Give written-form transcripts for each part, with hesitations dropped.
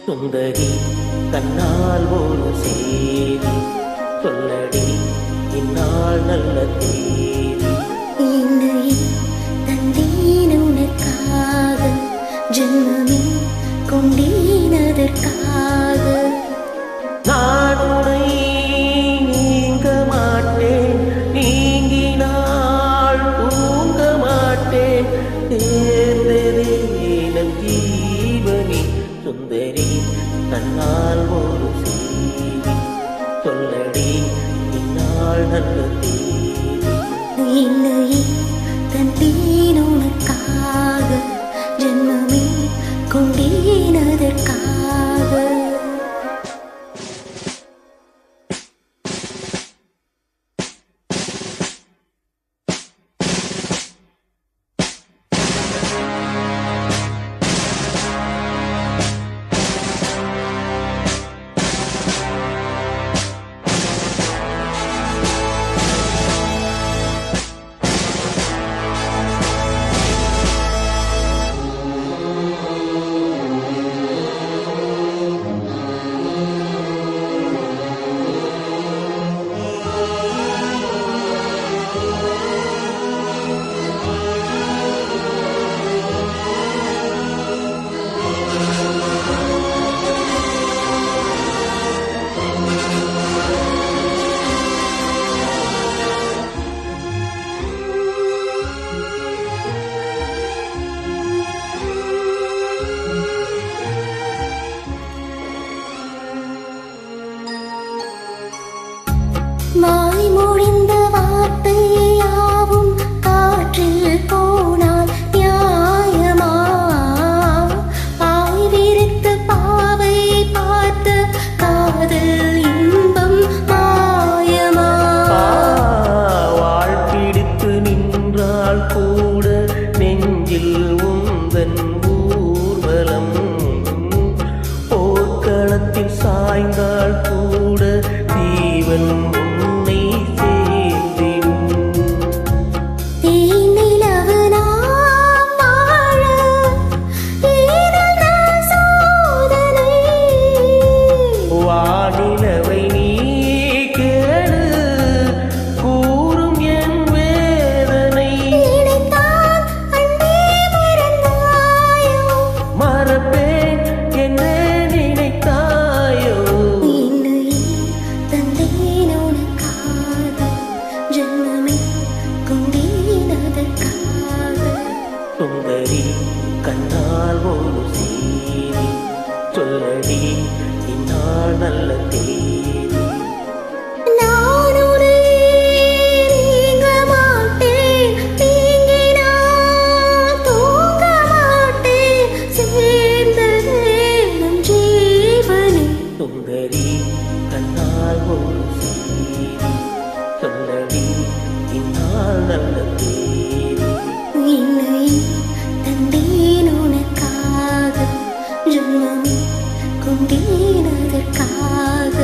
சுந்தரி கண்ணால் ஒரு சேதி சொல்லடி இந்நாள் நல்ல தேதி. என்னை தந்தேன் உனக்காக, ஜென்மமே கொண்டேன் அதற்காக. நான் உன்னை நீங்க மாட்டேன், நீங்கினால் தூங்க மாட்டேன். தேர்ந்ததே நம் ஜீவனி. சுந்தரி கண்ணால் ஒரு செய்தி சொல்லடி இந்நாள் நல்ல தேதி. என்னை தந்தேன் உனக்காக, ஜென்மமே கொண்டேன் அதற்காக. மாய் மொழிந்த வார்த்தையாவும் காற்றில் போனால் நியாயமா? பாய் விரித்து பாவை பார்த்த காதல் இன்பம் மாயமா? வாழ் பிடித்து நின்றால் கூட நெஞ்சில் உந்தன் ஊர்வலம். போர்க்களத்தில் சாய்ந்தால் கூட தீவன் சுந்தரி கண்ணால் ஒரு செய்தி சொல்லடி இந்நாள் நல்ல தேதி. நான் உன்னை நீங்க மாட்டேன், நீங்கினால் தூங்க மாட்டேன். சேர்ந்ததே நம் ஜீவனே. சுந்தரி கண்ணால் ஒரு செய்தி சொல்லடி இந்நாள் நல்ல தேதி. என்னை தந்தேன் உனக்காக, ஜென்மமே கொண்டேன் அதற்காக.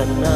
கண்ணால்